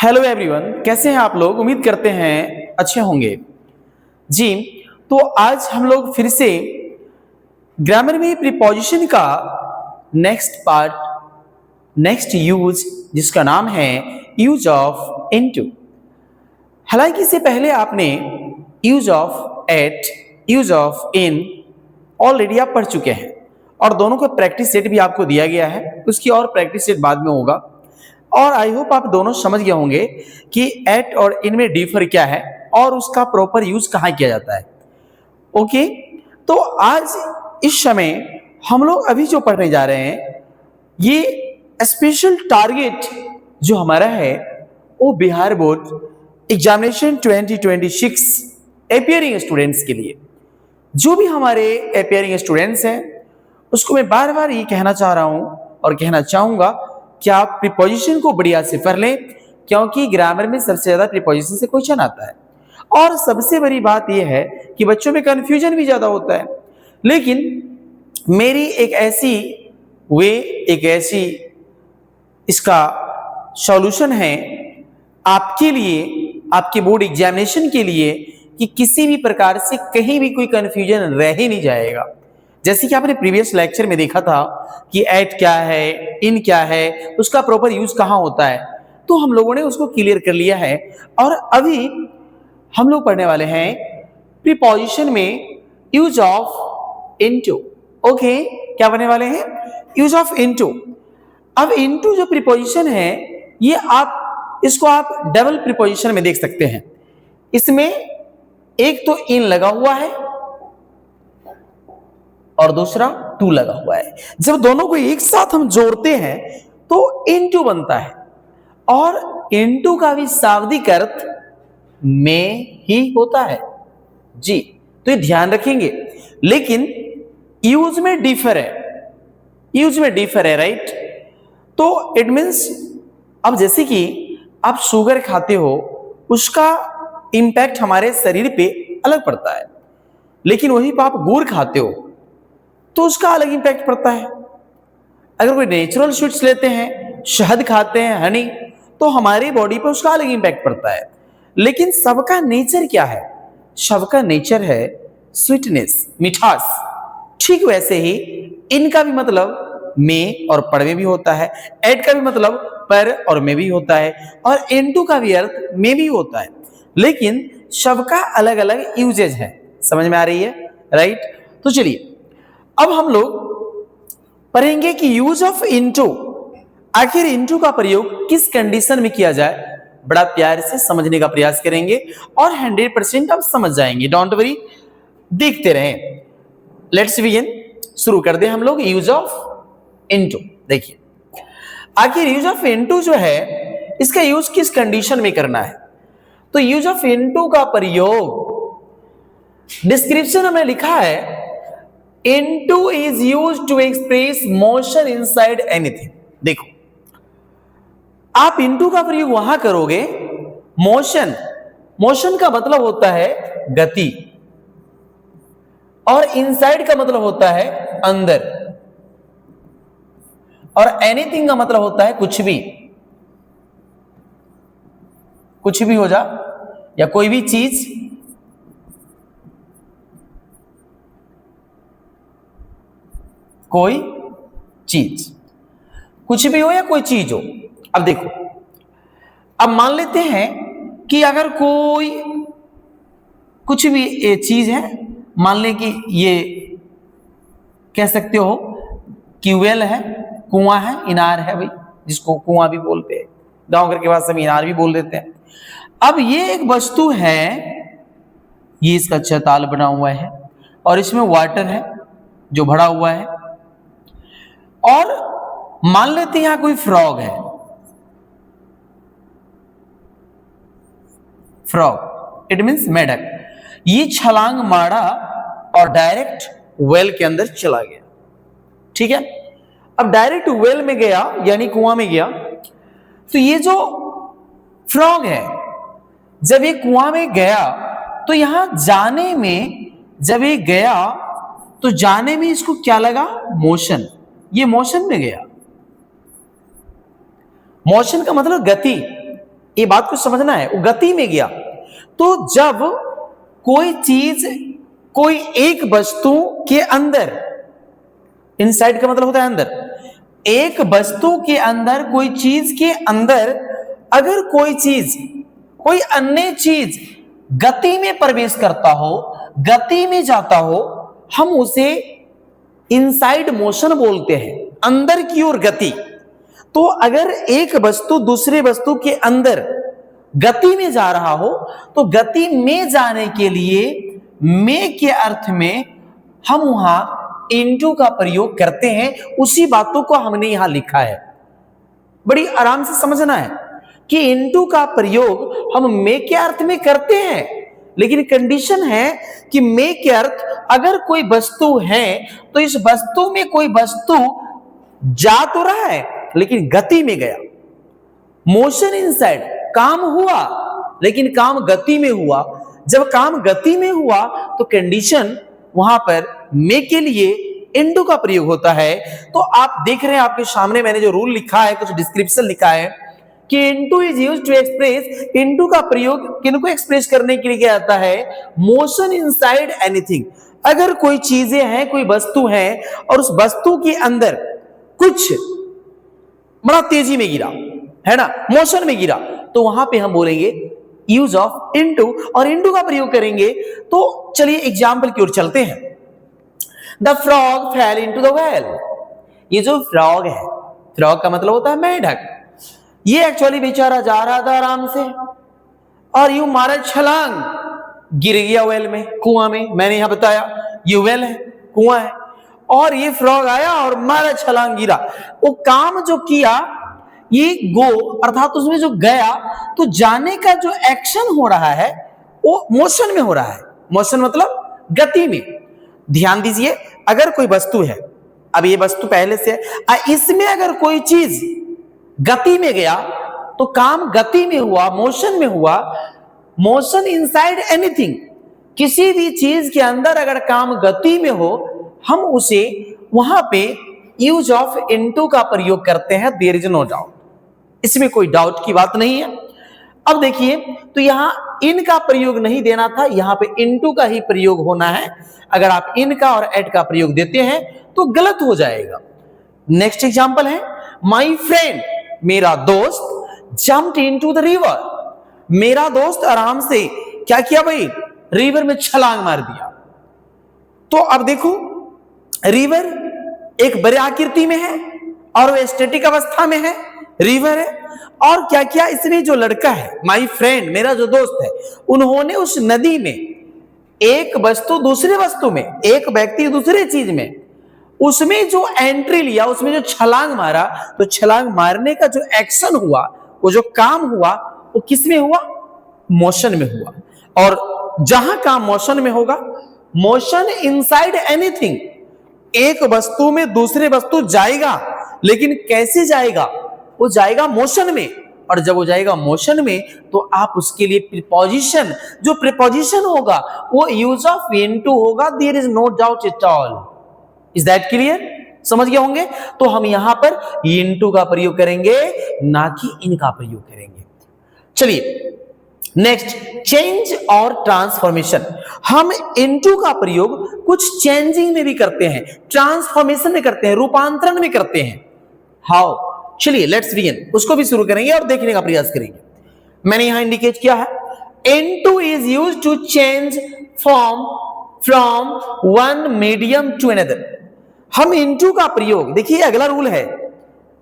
Hello everyone, कैसे हैं आप लोग। उम्मीद करते हैं अच्छे होंगे जी। तो आज हम लोग फिर से ग्रामर में प्रीपोजिशन का नेक्स्ट पार्ट, नेक्स्ट यूज, जिसका नाम है यूज ऑफ इनटू। हालांकि इससे पहले आपने use of at, use of in already आप पढ़ चुके हैं और दोनों का प्रैक्टिस सेट भी आपको दिया गया है। उसकी और प्रैक्टिस सेट बाद में होगा और आई होप आप दोनों समझ गए होंगे कि एट और इन में डिफर क्या है और उसका प्रॉपर यूज कहाँ किया जाता है। ओके, तो आज इस समय हम लोग अभी जो पढ़ने जा रहे हैं, ये स्पेशल टारगेट जो हमारा है वो Bihar board examination 2026 appearing students के लिए। जो भी हमारे अपियरिंग स्टूडेंट्स हैं उसको मैं बार बार ये कहना चाह रहा हूं और कहना चाहूंगा कि आप प्रीपोजिशन को बढ़िया से पढ़ लें, क्योंकि ग्रामर में सबसे ज्यादा प्रीपोजिशन से क्वेश्चन आता है। और सबसे बड़ी बात यह है कि बच्चों में कंफ्यूजन भी ज्यादा होता है, लेकिन मेरी एक ऐसी इसका सॉल्यूशन है आपके लिए, आपके बोर्ड एग्जामिनेशन के लिए, कि किसी भी प्रकार से कहीं भी कोई कंफ्यूजन रह ही नहीं जाएगा। जैसे कि आपने प्रीवियस लेक्चर में देखा था कि एट क्या है, इन क्या है, उसका प्रॉपर यूज कहां होता है, तो हम लोगों ने उसको क्लियर कर लिया है। और अभी हम लोग पढ़ने वाले हैं प्रीपोजिशन में यूज ऑफ इनटू। ओके, क्या पढ़ने वाले हैं? Use of into. अब इनटू जो प्रीपोजिशन है ये इसको आप डबल प्रीपोजिशन में देख सकते हैं। इसमें एक तो इन लगा हुआ है और दूसरा टू लगा हुआ है। जब दोनों को एक साथ हम जोड़ते हैं तो इनटू बनता है, और इनटू का भी शाब्दिक अर्थ में ही होता है जी, तो ये ध्यान रखेंगे। लेकिन यूज में डिफर है, राइट। तो इट मीन्स अब जैसे कि आप शुगर खाते हो, उसका इंपैक्ट हमारे शरीर पे अलग पड़ता है, लेकिन वहीं पर आप गुड़ खाते हो तो उसका अलग इंपैक्ट पड़ता है। अगर कोई नेचुरल स्वीट्स लेते हैं, शहद खाते हैं, हनी, तो हमारी बॉडी पे उसका अलग इंपैक्ट पड़ता है। लेकिन सबका नेचर क्या है? सबका नेचर है स्वीटनेस, मिठास। ठीक वैसे ही इनका भी मतलब में और पर में भी होता है, एट का भी मतलब पर और में भी होता है, और इनटू का भी अर्थ में भी होता है। लेकिन सबका अलग अलग यूजेज है। समझ में आ रही है, राइट। तो चलिए अब हम लोग पढ़ेंगे कि यूज ऑफ इनटू, आखिर इनटू का प्रयोग किस कंडीशन में किया जाए। बड़ा प्यार से समझने का प्रयास करेंगे और 100% आप समझ जाएंगे। डोंट वरी, देखते रहें। लेट्स बिगिन, शुरू कर दें हम लोग यूज ऑफ इनटू। देखिए आखिर यूज ऑफ इनटू जो है, इसका यूज किस कंडीशन में करना है। तो यूज ऑफ इनटू का प्रयोग, डिस्क्रिप्शन में लिखा है into is used to express motion inside anything। देखो, आप into का प्रयोग वहां करोगे, मोशन का मतलब होता है गति, और इनसाइड का मतलब होता है अंदर, और एनीथिंग का मतलब होता है कुछ भी हो जा, या कोई भी चीज, कुछ भी हो या कोई चीज हो। अब देखो, अब मान लेते हैं कि अगर कोई कुछ भी ये चीज है, मान ले कि ये कह सकते हो कि वेल है, कुआं है, इनार है, भाई जिसको कुआं भी बोलते हैं, गांव घर के पास सब इनार भी बोल देते हैं। अब ये एक वस्तु है, ये इसका चौताल बना हुआ है और इसमें वाटर है जो भरा हुआ है, और मान लेते हैं यहां कोई फ्रॉग है, फ्रॉग इट मींस मेढक। ये छलांग मारा और डायरेक्ट वेल के अंदर चला गया। ठीक है, अब डायरेक्ट वेल में गया यानी कुआं में गया, तो ये जो फ्रॉग है जब ये कुआं में गया तो यहां जाने में, जब ये गया तो जाने में इसको क्या लगा? मोशन। ये मोशन में गया। मोशन का मतलब गति, ये बात को समझना है, वो गति में गया। तो जब कोई चीज, कोई एक वस्तु के अंदर, इनसाइड का मतलब होता है अंदर, एक वस्तु के अंदर, कोई चीज के अंदर अगर कोई चीज, कोई अन्य चीज गति में प्रवेश करता हो, गति में जाता हो, हम उसे इनसाइड मोशन बोलते हैं, अंदर की ओर गति। तो अगर एक वस्तु दूसरे वस्तु के अंदर गति में जा रहा हो, तो गति में जाने के लिए में के अर्थ में हम वहां इनटू का प्रयोग करते हैं। उसी बातों को हमने यहां लिखा है, बड़ी आराम से समझना है कि इनटू का प्रयोग हम में के अर्थ में करते हैं, लेकिन कंडीशन है कि में के अर्थ अगर कोई वस्तु है तो इस वस्तु में कोई वस्तु जा तो रहा है लेकिन गति में गया, मोशन इनसाइड, काम हुआ लेकिन काम गति में हुआ। जब काम गति में हुआ तो कंडीशन वहां पर में के लिए इनटू का प्रयोग होता है। तो आप देख रहे हैं आपके सामने मैंने जो रूल लिखा है, कुछ डिस्क्रिप्शन लिखा है कि into is used to express, into का प्रयोग किनको एक्सप्रेस करने के लिए किया जाता है? Motion inside anything. अगर कोई चीजें हैं, कोई वस्तु है और उस वस्तु के अंदर कुछ बड़ा तेजी में गिरा है ना, मोशन में गिरा, तो वहां पे हम बोलेंगे यूज ऑफ इनटू और इनटू का प्रयोग करेंगे। तो चलिए एग्जाम्पल की ओर चलते हैं। The frog fail into the well. ये जो फ्रॉग है, फ्रॉग का मतलब होता है मेढक, ये एक्चुअली बेचारा जा रहा था आराम से और यूं मारा छलांग, गिर गया वेल में, कुआं में। मैंने यहां बताया ये वेल है, कुआं है, और ये फ्रॉग आया और मारा छलांग, गिरा। वो काम जो किया, ये गो अर्थात उसमें जो गया, तो जाने का जो एक्शन हो रहा है वो मोशन में हो रहा है। मोशन मतलब गति में। ध्यान दीजिए, अगर कोई वस्तु है, अब ये वस्तु पहले से है, इसमें अगर कोई चीज गति में गया तो काम गति में हुआ, मोशन में हुआ। मोशन इनसाइड एनीथिंग, किसी भी चीज के अंदर अगर काम गति में हो, हम उसे वहां पे यूज ऑफ इनटू का प्रयोग करते हैं। देयर इज नो डाउट, इसमें कोई डाउट की बात नहीं है। अब देखिए, तो यहां इन का प्रयोग नहीं देना था, यहां पे इनटू का ही प्रयोग होना है। अगर आप इन का और एट का प्रयोग देते हैं तो गलत हो जाएगा। नेक्स्ट एग्जांपल है, माय फ्रेंड, मेरा दोस्त, जंप्ड इनटू द रिवर। मेरा दोस्त आराम से क्या किया भाई? रिवर में छलांग मार दिया। तो अब देखो, रिवर एक बड़े आकृति में है और वह स्टैटिक अवस्था में है, रिवर है। और क्या किया इसमें? जो लड़का है, माय फ्रेंड, मेरा जो दोस्त है, उन्होंने उस नदी में एक वस्तु दूसरे वस्तु में, एक व्यक्ति दूसरे चीज में, उसमें जो एंट्री लिया, उसमें जो छलांग मारा, तो छलांग मारने का जो एक्शन हुआ, वो जो काम हुआ, वो किस में हुआ? मोशन में हुआ। और जहां काम मोशन में होगा, मोशन इनसाइड एनीथिंग, एक वस्तु में दूसरे वस्तु जाएगा, लेकिन कैसे जाएगा? वो जाएगा मोशन में। और जब वो जाएगा मोशन में तो आप उसके लिए प्रीपोजिशन, जो प्रीपोजिशन होगा वो यूज ऑफ इनटू होगा। There is no doubt at all. Is that clear? समझ गए होंगे? तो हम यहां पर इनटू का प्रयोग करेंगे, ना कि इन का प्रयोग करेंगे। चलिए नेक्स्ट, चेंज और ट्रांसफॉर्मेशन। हम इनटू का प्रयोग कुछ चेंजिंग में भी करते हैं, ट्रांसफॉर्मेशन में करते हैं, रूपांतरण में करते हैं। हाउ? चलिए लेट्स बिगिन, उसको भी शुरू करेंगे और देखने का प्रयास करेंगे। मैंने यहां इंडिकेट किया है, into is used to change form from one medium to another. हम इनटू का प्रयोग, देखिए अगला रूल है,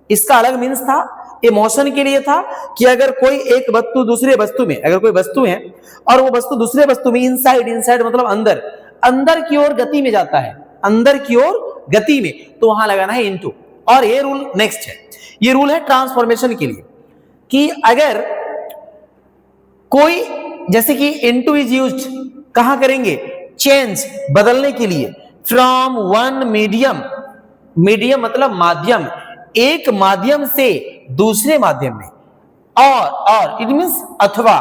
इसका अलग मीन्स था, ये मोशन के लिए था कि अगर कोई एक वस्तु दूसरे वस्तु में, अगर कोई वस्तु है और वो वस्तु दूसरे वस्तु में इनसाइड, इनसाइड मतलब अंदर, अंदर की ओर गति में जाता है, अंदर की ओर गति में, तो वहां लगाना है इनटू। और ये रूल नेक्स्ट है, ये रूल है ट्रांसफॉर्मेशन के लिए, कि अगर कोई, जैसे कि इनटू इज यूज्ड कहां करेंगे? चेंज, बदलने के लिए, फ्रॉम वन मीडियम, मीडियम मतलब माध्यम, एक माध्यम से दूसरे माध्यम में, और इट मींस अथवा,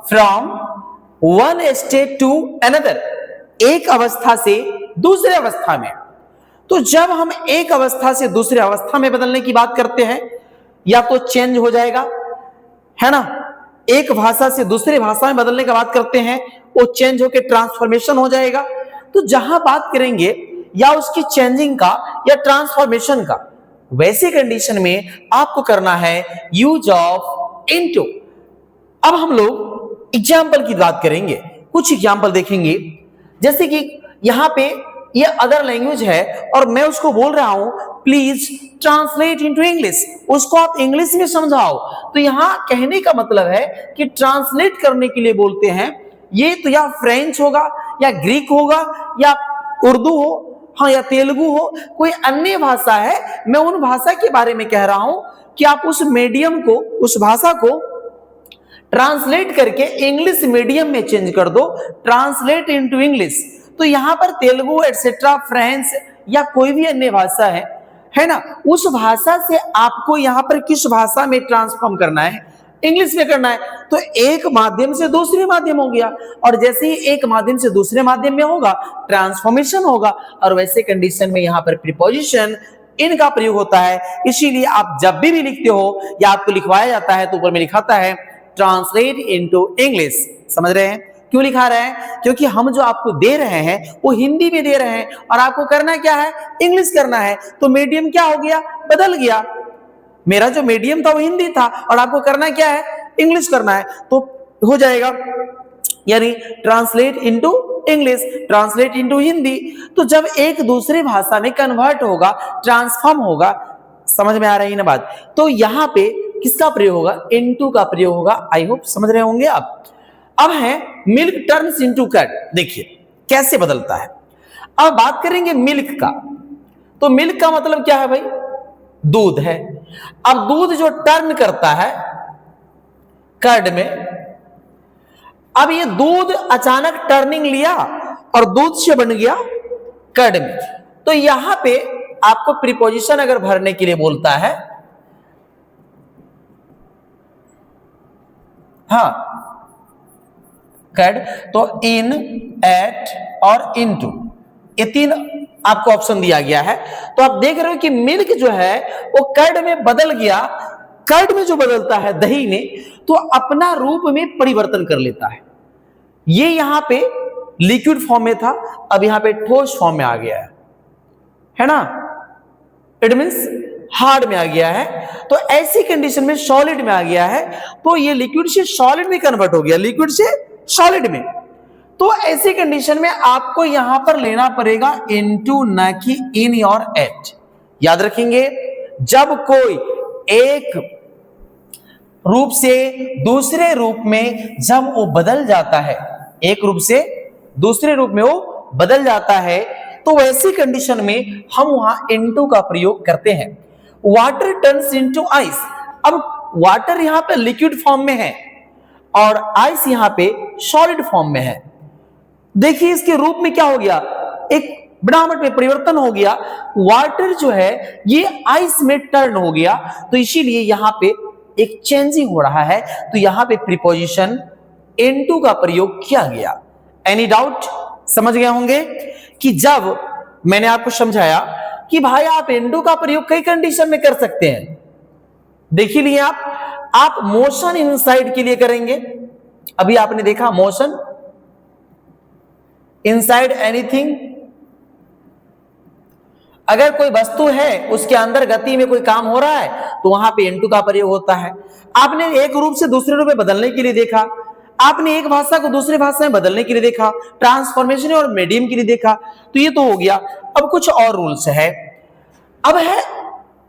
from one state to another, एक अवस्था से दूसरे अवस्था में। तो जब हम एक अवस्था से दूसरे अवस्था में बदलने की बात करते हैं, या तो चेंज हो जाएगा, है ना, एक भाषा से दूसरी भाषा में बदलने का बात करते हैं, वो चेंज होकर ट्रांसफॉर्मेशन हो जाएगा। तो जहां बात करेंगे या उसकी चेंजिंग का या ट्रांसफॉर्मेशन का, वैसे कंडीशन में आपको करना है यूज ऑफ इनटू। अब हम लोग एग्जाम्पल की बात करेंगे, कुछ एग्जाम्पल देखेंगे। जैसे कि यहां पे ये अदर लैंग्वेज है और मैं उसको बोल रहा हूं प्लीज ट्रांसलेट इनटू इंग्लिश, उसको आप इंग्लिश में समझाओ। तो यहां कहने का मतलब है कि ट्रांसलेट करने के लिए बोलते हैं, ये तो या फ्रेंच होगा या ग्रीक होगा या उर्दू हो, हाँ, या तेलुगु हो, कोई अन्य भाषा है। मैं उन भाषा के बारे में कह रहा हूं कि आप उस मीडियम को, उस भाषा को ट्रांसलेट करके इंग्लिश मीडियम में चेंज कर दो, ट्रांसलेट इनटू इंग्लिश। तो यहां पर तेलुगु एटसेट्रा, फ्रेंच या कोई भी अन्य भाषा है ना, उस भाषा से आपको यहां पर किस भाषा में ट्रांसफॉर्म करना है, इंग्लिश में करना है। तो एक माध्यम से दूसरे माध्यम हो गया, और जैसे ही एक माध्यम से दूसरे माध्यम में होगा ट्रांसफॉर्मेशन होगा, और वैसे कंडीशन में यहां पर प्रीपोजिशन इन का प्रयोग होता है। इसीलिए आप जब भी लिखते हो या आपको लिखवाया जाता है तो ऊपर में लिखाता है ट्रांसलेट इनटू इंग्लिश। समझ रहे हैं क्यों लिखा रहे हैं? क्योंकि हम जो आपको दे रहे हैं वो हिंदी में दे रहे हैं और आपको करना क्या है, इंग्लिश करना है। तो मीडियम क्या हो गया, बदल गया। मेरा जो मीडियम था वो हिंदी था और आपको करना क्या है, इंग्लिश करना है। तो हो जाएगा यानी translate into English, translate into Hindi. तो जब एक दूसरे भाषा में कन्वर्ट होगा, ट्रांसफॉर्म होगा, समझ में आ रही है ना बात? तो यहां पे किसका प्रयोग होगा, इनटू का प्रयोग होगा। आई होप समझ रहे होंगे आप। अब है मिल्क टर्न्स इनटू कर्ड। देखिए कैसे बदलता है। अब बात करेंगे मिल्क का। तो मिल्क का मतलब क्या है भाई, दूध है। अब दूध जो टर्न करता है कर्ड में, अब ये दूध अचानक टर्निंग लिया और दूध से बन गया कर्ड में। तो यहां पे आपको प्रीपोजिशन अगर भरने के लिए बोलता है, हाँ, कर्ड, तो इन, एट और इनटू, ये तीन आपको ऑप्शन दिया गया है। तो आप देख रहे हो कि मिल्क जो है वो कर्ड में बदल गया। कर्ड में जो बदलता है दही में, तो अपना रूप में परिवर्तन कर लेता है। ये यहां पे लिक्विड फॉर्म में था, अब यहां पे ठोस फॉर्म में आ गया है ना, इट मींस हार्ड में आ गया है। तो ऐसी कंडीशन में सॉलिड में आ गया है, तो ये लिक्विड से सॉलिड में कन्वर्ट हो गया, लिक्विड से सॉलिड में। तो ऐसी कंडीशन में आपको यहां पर लेना पड़ेगा इनटू, ना कि इन और एट। याद रखेंगे, जब कोई एक रूप से दूसरे रूप में जब वो बदल जाता है, एक रूप से दूसरे रूप में वो बदल जाता है, तो वैसी कंडीशन में हम वहां इनटू का प्रयोग करते हैं। Water turns into ice. अब वाटर यहां पे लिक्विड फॉर्म में है और आइस यहां पे सॉलिड फॉर्म में है। देखिए इसके रूप में क्या हो गया, एक बनावट में परिवर्तन हो गया। वाटर जो है ये आइस में टर्न हो गया, तो इसीलिए यहां पे एक चेंजिंग हो रहा है। तो यहां पे प्रीपोजिशन इनटू का प्रयोग किया गया। Any doubt? समझ गए होंगे कि जब मैंने आपको समझाया कि भाई आप इनटू का प्रयोग कई कंडीशन में कर सकते हैं। देखिए लिए आप मोशन इनसाइड के लिए करेंगे। अभी आपने देखा मोशन इनसाइड एनीथिंग, अगर कोई वस्तु है उसके अंदर गति में कोई काम हो रहा है तो वहां पे इनटू का प्रयोग होता है। आपने एक रूप से दूसरे रूप में बदलने के लिए देखा, आपने एक भाषा को दूसरी भाषा में बदलने के लिए देखा, ट्रांसफॉर्मेशन और मीडियम के लिए देखा, तो ये तो हो गया। अब कुछ और रूल्स है। अब है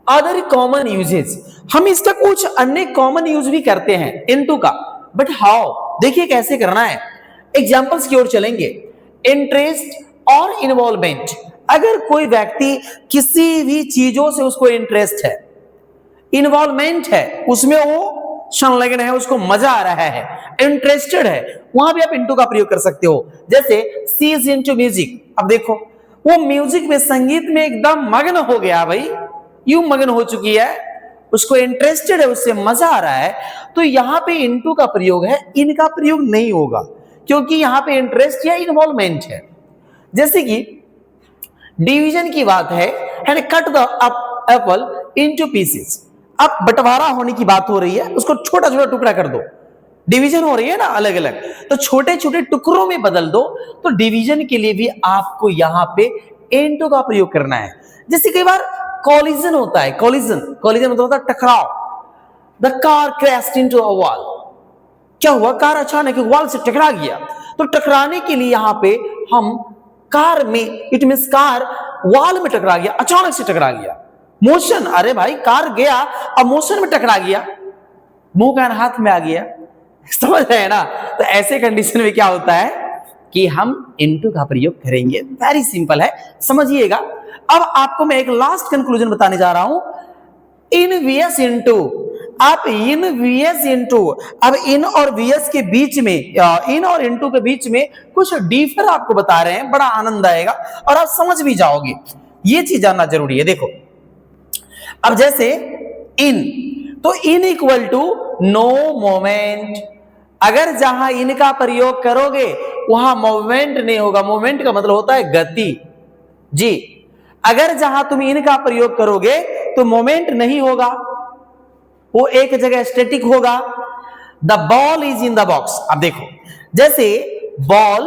अदर कॉमन यूजेस। हम इसका कुछ अन्य कॉमन यूज भी करते हैं इनटू का, बट हाउ, देखिए कैसे करना है। एग्जांपल्स की ओर चलेंगे। इंटरेस्ट और इन्वॉल्वमेंट। अगर कोई व्यक्ति किसी भी चीजों से उसको इंटरेस्ट है, इन्वॉल्वमेंट है, उसमें वो संलग्न है, उसको मजा आ रहा है, इंटरेस्टेड है, वहां भी आप इनटू का प्रयोग कर सकते हो। जैसे सी इज इनटू म्यूजिक। अब देखो वो म्यूजिक में, संगीत में एकदम मग्न हो गया भाई, यूं मग्न हो चुकी है, उसको इंटरेस्टेड है, उससे मजा आ रहा है। तो यहां पे इनटू का प्रयोग है, इनका प्रयोग नहीं होगा क्योंकि यहां पे इंटरेस्ट या इन्वॉल्वमेंट है। जैसे कि डिवीजन की बात है, cut the Apple into pieces. अब बंटवारा होने की बात हो रही है, उसको छोटा छोटा टुकड़ा कर दो। डिवीजन हो रही है ना अलग अलग, तो छोटे छोटे टुकड़ों में बदल दो। तो डिवीजन के लिए भी आपको यहां पे इनटू का प्रयोग करना है। जैसे कई बार कॉलिजन होता है, कॉलिजन कॉलिजन मतलब होता है टकराव। The car crashed into a wall. क्या हुआ, कार अचानक वॉल से टकरा गया। तो टकराने के लिए यहां पे हम कार में, इट मींस कार वॉल में टकरा गया, अचानक से टकरा गया। मोशन, अरे भाई कार गया अब मोशन में टकरा गया, मुंह कान हाथ में आ गया, समझ रहे हैं ना। तो ऐसे कंडीशन में क्या होता है कि हम इनटू का प्रयोग करेंगे। वेरी सिंपल है, समझिएगा। अब आपको मैं एक लास्ट कंक्लूजन बताने जा रहा हूं। इन वीएस इनटू, आप इन वीएस इनटू, अब इन और वीएस के बीच में, इन और इनटू के बीच में कुछ डिफर आपको बता रहे हैं, बड़ा आनंद आएगा और आप समझ भी जाओगे। ये चीज जानना जरूरी है। देखो अब जैसे इन, तो in equal to no moment. अगर जहां इन का प्रयोग करोगे वहां मोमेंट नहीं होगा। मोमेंट का मतलब होता है गति जी। अगर जहां तुम इन का प्रयोग करोगे तो मोमेंट नहीं होगा, वो एक जगह स्टैटिक होगा। The ball is in the box. अब देखो जैसे बॉल,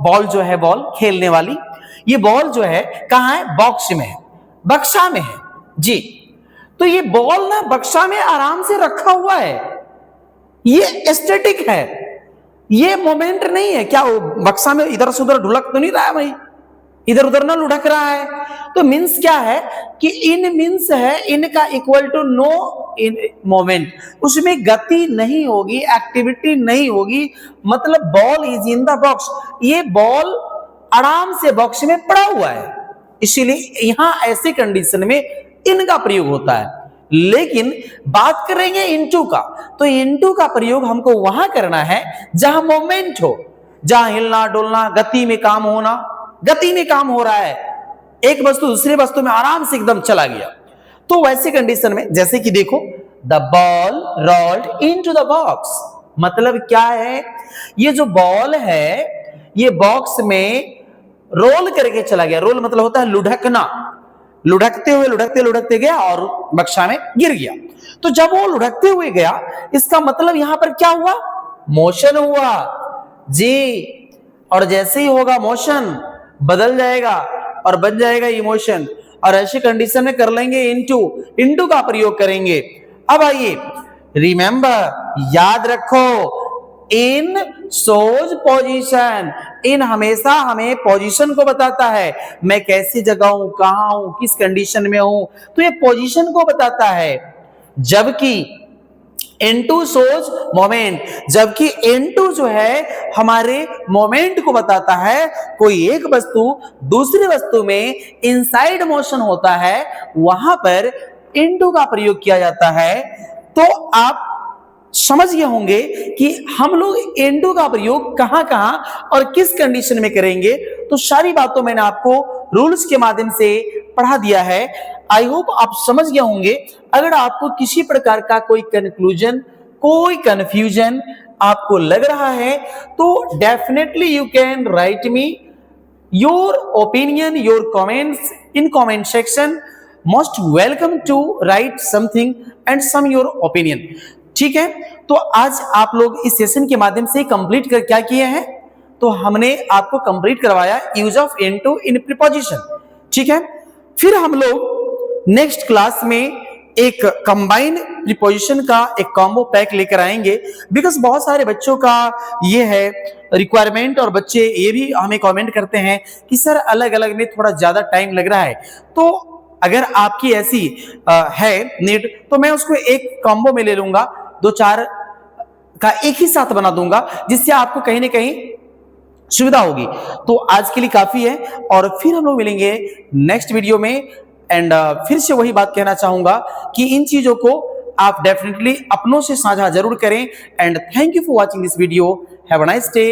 बॉल जो है, बॉल खेलने वाली, ये बॉल जो है कहां है, बॉक्स में है, बक्सा में है जी। तो ये बॉल ना बक्सा में आराम से रखा हुआ है, ये स्टैटिक है, ये मोमेंट नहीं है। क्या वो बक्सा में इधर से उधर ढुलक तो नहीं रहा है भाई, इधर उधर ना लुढ़क रहा है। तो मीन्स क्या है कि इन मीन्स है इनका equal to no in moment, उसमें गति नहीं होगी, एक्टिविटी नहीं होगी। मतलब ball is in the box, ये बॉल आराम से बॉक्स में पड़ा हुआ है, इसीलिए यहां ऐसे कंडीशन में इनका प्रयोग होता है। लेकिन बात करेंगे इनटू का, तो इनटू का प्रयोग हमको वहां करना है जहां मोमेंट हो, जहां हिलना डुलना, गति में काम होना, गति में काम हो रहा है, एक वस्तु दूसरे वस्तु में आराम से एकदम चला गया। तो वैसे कंडीशन में जैसे कि देखो the ball rolled into the box, मतलब क्या है, ये जो बॉल है ये बॉक्स में रोल करके चला गया। रोल मतलब होता है लुढ़कना, लुढ़कते हुए लुढ़कते लुढ़कते गया और बक्सा में गिर गया। तो जब वो लुढ़कते हुए गया, इसका मतलब यहां पर क्या हुआ, मोशन हुआ जी। और जैसे ही होगा मोशन बदल जाएगा और बन जाएगा इमोशन, और ऐसी कंडीशन में कर लेंगे इनटू, इनटू का प्रयोग करेंगे। अब आइए रिमेंबर, याद रखो, इन शोज पोजीशन, इन हमेशा हमें पोजीशन को बताता है, मैं कैसी जगह हूं, कहां हूं, किस कंडीशन में हूं, तो ये पोजीशन को बताता है। जबकि इनटू शोज मोमेंट, जबकि इनटू जो है हमारे मोमेंट को बताता है। कोई एक वस्तु दूसरी वस्तु में इनसाइड मोशन होता है, वहां पर इनटू का प्रयोग किया जाता है। तो आप समझ गए होंगे कि हम लोग इनटू का प्रयोग कहां कहां और किस कंडीशन में करेंगे। तो सारी बातों मैंने आपको रूल्स के माध्यम से पढ़ा दिया है। आई होप आप समझ गए होंगे। अगर आपको किसी प्रकार का कोई कंक्लूजन, कोई कंफ्यूजन आपको लग रहा है तो definitely you can write me your opinion, your comments in comment section. Most welcome to write something and some your opinion. ठीक है, तो आज आप लोग इस सेशन के माध्यम से कंप्लीट कर क्या किए हैं, तो हमने आपको कंप्लीट करवाया use of into in preposition. ठीक है, फिर हम लोग नेक्स्ट क्लास में एक कंबाइन प्रीपोजिशन का एक कॉम्बो पैक लेकर आएंगे। बिकॉज बहुत सारे बच्चों का ये है रिक्वायरमेंट, और बच्चे ये भी हमें कमेंट करते हैं कि सर अलग अलग में थोड़ा ज्यादा टाइम लग रहा है। तो अगर आपकी ऐसी है नीड, तो मैं उसको एक कॉम्बो में ले लूंगा, 2-4 का एक ही साथ बना दूंगा, जिससे आपको कहीं ना कहीं सुविधा होगी। तो आज के लिए काफी है, और फिर हम लोग मिलेंगे नेक्स्ट वीडियो में। एंड फिर से वही बात कहना चाहूंगा कि इन चीजों को आप डेफिनेटली अपनों से साझा जरूर करें। And thank you for watching this video. Have a nice day,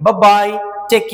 bye bye, take care.